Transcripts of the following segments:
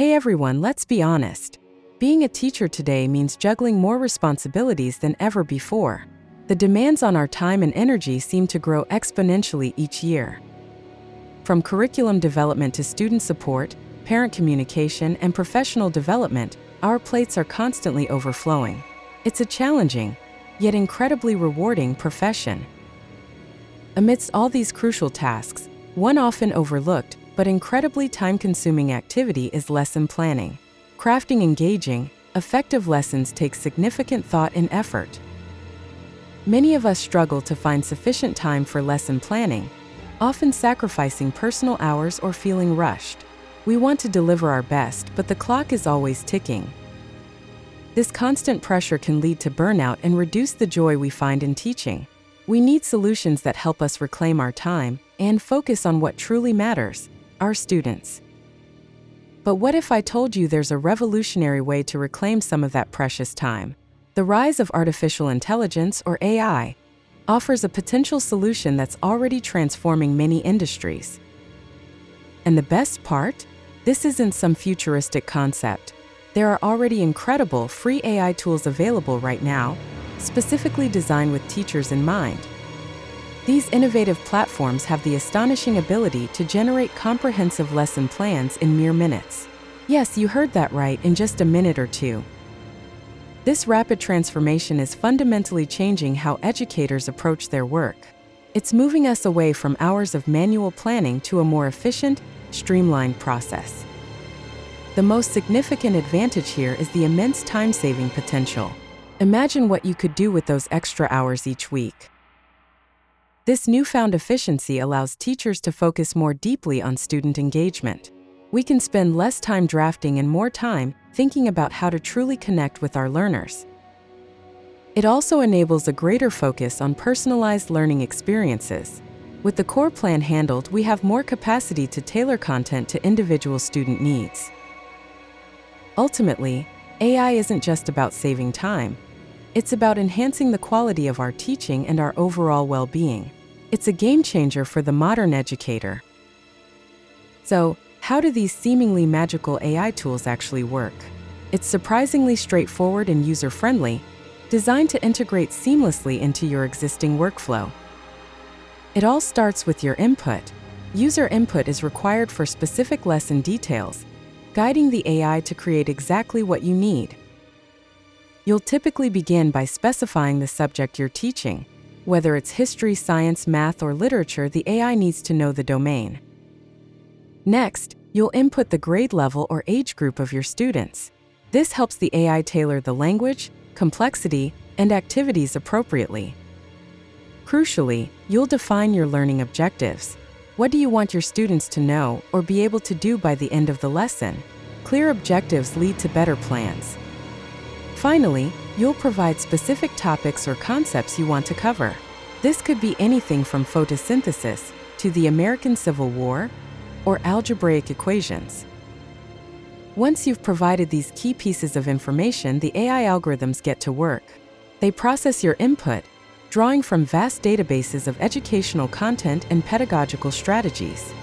Hey everyone, let's be honest. Being a teacher today means juggling more responsibilities than ever before. The demands on our time and energy seem to grow exponentially each year. From curriculum development to student support, parent communication, and professional development, our plates are constantly overflowing. It's a challenging, yet incredibly rewarding profession. Amidst all these crucial tasks, one often overlooked but incredibly time-consuming activity is lesson planning. Crafting engaging, effective lessons takes significant thought and effort. Many of us struggle to find sufficient time for lesson planning, often sacrificing personal hours or feeling rushed. We want to deliver our best, but the clock is always ticking. This constant pressure can lead to burnout and reduce the joy we find in teaching. We need solutions that help us reclaim our time and focus on what truly matters, our students. But what if I told you there's a revolutionary way to reclaim some of that precious time? The rise of artificial intelligence, or AI, offers a potential solution that's already transforming many industries. And the best part? This isn't some futuristic concept. There are already incredible free AI tools available right now, specifically designed with teachers in mind. These innovative platforms have the astonishing ability to generate comprehensive lesson plans in mere minutes. Yes, you heard that right, in just a minute or two. This rapid transformation is fundamentally changing how educators approach their work. It's moving us away from hours of manual planning to a more efficient, streamlined process. The most significant advantage here is the immense time-saving potential. Imagine what you could do with those extra hours each week. This newfound efficiency allows teachers to focus more deeply on student engagement. We can spend less time drafting and more time thinking about how to truly connect with our learners. It also enables a greater focus on personalized learning experiences. With the core plan handled, we have more capacity to tailor content to individual student needs. Ultimately, AI isn't just about saving time. It's about enhancing the quality of our teaching and our overall well-being. It's a game changer for the modern educator. So, how do these seemingly magical AI tools actually work? It's surprisingly straightforward and user-friendly, designed to integrate seamlessly into your existing workflow. It all starts with your input. User input is required for specific lesson details, guiding the AI to create exactly what you need. You'll typically begin by specifying the subject you're teaching. Whether it's history, science, math, or literature, the AI needs to know the domain. Next, you'll input the grade level or age group of your students. This helps the AI tailor the language, complexity, and activities appropriately. Crucially, you'll define your learning objectives. What do you want your students to know or be able to do by the end of the lesson? Clear objectives lead to better plans. Finally, you'll provide specific topics or concepts you want to cover. This could be anything from photosynthesis to the American Civil War or algebraic equations. Once you've provided these key pieces of information, the AI algorithms get to work. They process your input, drawing from vast databases of educational content and pedagogical strategies.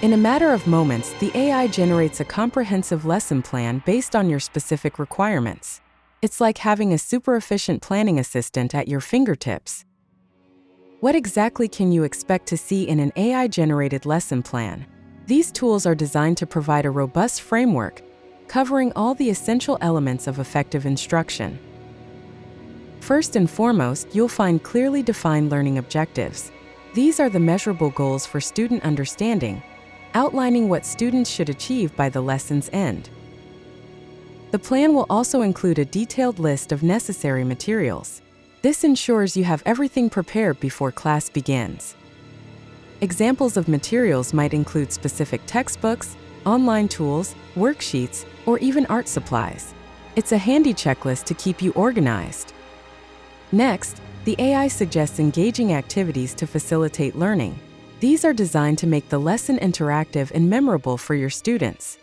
In a matter of moments, the AI generates a comprehensive lesson plan based on your specific requirements. It's like having a super efficient planning assistant at your fingertips. What exactly can you expect to see in an AI-generated lesson plan? These tools are designed to provide a robust framework, covering all the essential elements of effective instruction. First and foremost, you'll find clearly defined learning objectives. These are the measurable goals for student understanding, outlining what students should achieve by the lesson's end. The plan will also include a detailed list of necessary materials. This ensures you have everything prepared before class begins. Examples of materials might include specific textbooks, online tools, worksheets, or even art supplies. It's a handy checklist to keep you organized. Next, the AI suggests engaging activities to facilitate learning. These are designed to make the lesson interactive and memorable for your students.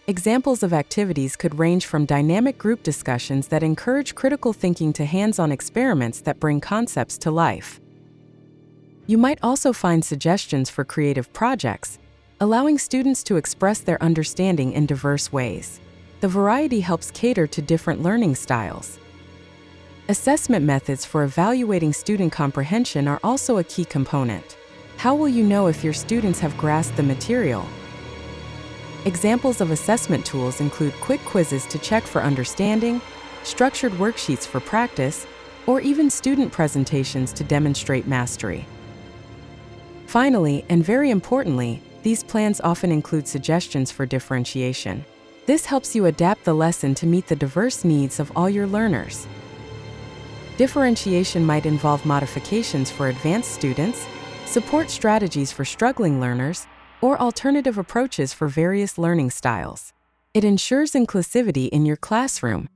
Examples of activities could range from dynamic group discussions that encourage critical thinking to hands-on experiments that bring concepts to life. You might also find suggestions for creative projects, allowing students to express their understanding in diverse ways. The variety helps cater to different learning styles. Assessment methods for evaluating student comprehension are also a key component. How will you know if your students have grasped the material? Examples of assessment tools include quick quizzes to check for understanding, structured worksheets for practice, or even student presentations to demonstrate mastery. Finally, and very importantly, these plans often include suggestions for differentiation. This helps you adapt the lesson to meet the diverse needs of all your learners. Differentiation might involve modifications for advanced students, support strategies for struggling learners, or alternative approaches for various learning styles. It ensures inclusivity in your classroom.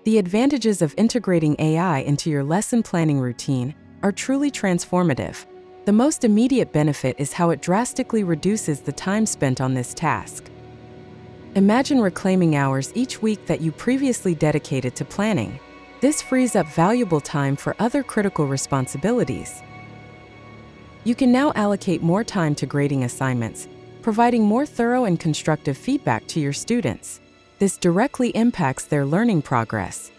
The advantages of integrating AI into your lesson planning routine are truly transformative. The most immediate benefit is how it drastically reduces the time spent on this task. Imagine reclaiming hours each week that you previously dedicated to planning. This frees up valuable time for other critical responsibilities. You can now allocate more time to grading assignments, providing more thorough and constructive feedback to your students. This directly impacts their learning progress.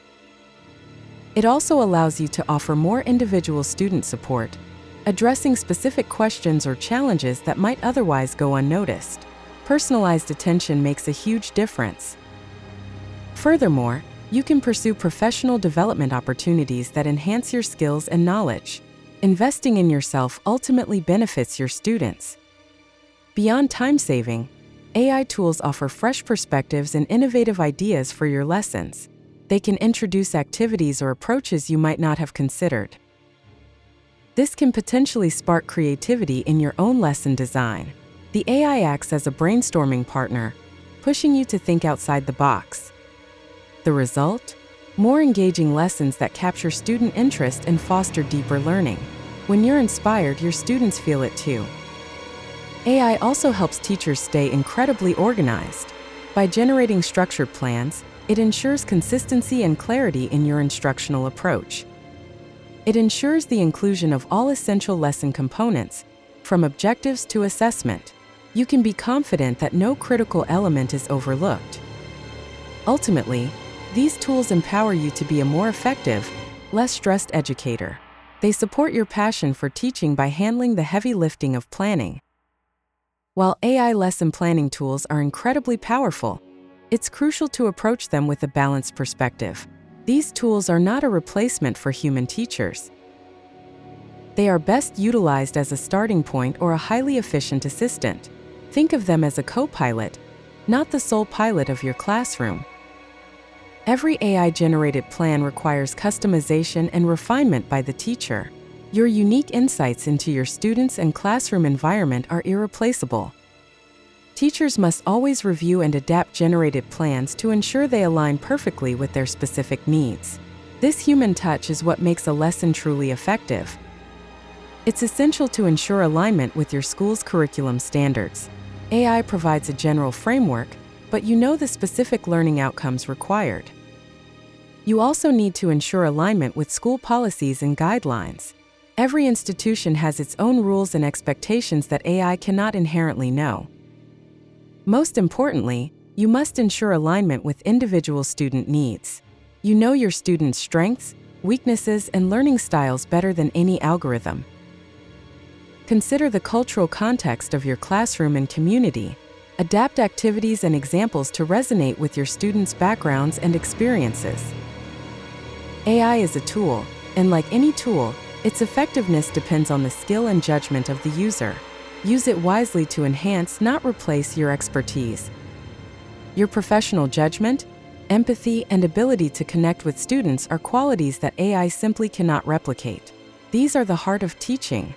It also allows you to offer more individual student support, addressing specific questions or challenges that might otherwise go unnoticed. Personalized attention makes a huge difference. Furthermore, you can pursue professional development opportunities that enhance your skills and knowledge. Investing in yourself ultimately benefits your students. Beyond time saving, AI tools offer fresh perspectives and innovative ideas for your lessons. They can introduce activities or approaches you might not have considered. This can potentially spark creativity in your own lesson design. The AI acts as a brainstorming partner, pushing you to think outside the box. The result? More engaging lessons that capture student interest and foster deeper learning. When you're inspired, your students feel it too. AI also helps teachers stay incredibly organized. By generating structured plans, it ensures consistency and clarity in your instructional approach. It ensures the inclusion of all essential lesson components, from objectives to assessment. You can be confident that no critical element is overlooked. Ultimately, these tools empower you to be a more effective, less stressed educator. They support your passion for teaching by handling the heavy lifting of planning. While AI lesson planning tools are incredibly powerful, it's crucial to approach them with a balanced perspective. These tools are not a replacement for human teachers. They are best utilized as a starting point or a highly efficient assistant. Think of them as a co-pilot, not the sole pilot of your classroom. Every AI-generated plan requires customization and refinement by the teacher. Your unique insights into your students' and classroom environment are irreplaceable. Teachers must always review and adapt generated plans to ensure they align perfectly with their specific needs. This human touch is what makes a lesson truly effective. It's essential to ensure alignment with your school's curriculum standards. AI provides a general framework, but you know the specific learning outcomes required. You also need to ensure alignment with school policies and guidelines. Every institution has its own rules and expectations that AI cannot inherently know. Most importantly, you must ensure alignment with individual student needs. You know your students' strengths, weaknesses, and learning styles better than any algorithm. Consider the cultural context of your classroom and community. Adapt activities and examples to resonate with your students' backgrounds and experiences. AI is a tool, and like any tool, its effectiveness depends on the skill and judgment of the user. Use it wisely to enhance, not replace, your expertise. Your professional judgment, empathy, and ability to connect with students are qualities that AI simply cannot replicate. These are the heart of teaching.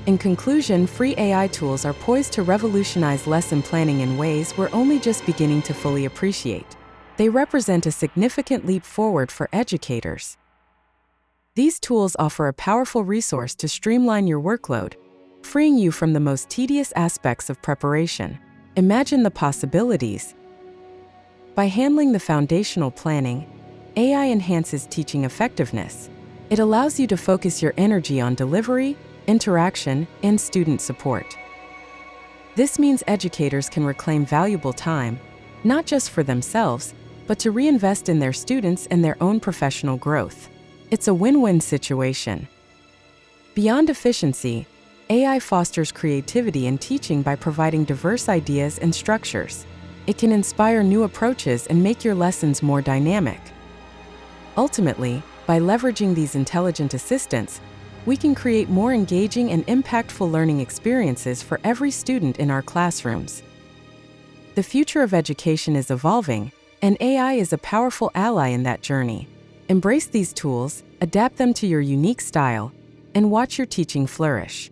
In conclusion, free AI tools are poised to revolutionize lesson planning in ways we're only just beginning to fully appreciate. They represent a significant leap forward for educators. These tools offer a powerful resource to streamline your workload, freeing you from the most tedious aspects of preparation. Imagine the possibilities. By handling the foundational planning, AI enhances teaching effectiveness. It allows you to focus your energy on delivery, interaction, and student support. This means educators can reclaim valuable time, not just for themselves, but to reinvest in their students and their own professional growth. It's a win-win situation. Beyond efficiency, AI fosters creativity in teaching by providing diverse ideas and structures. It can inspire new approaches and make your lessons more dynamic. Ultimately, by leveraging these intelligent assistants, we can create more engaging and impactful learning experiences for every student in our classrooms. The future of education is evolving, and AI is a powerful ally in that journey. Embrace these tools, adapt them to your unique style, and watch your teaching flourish.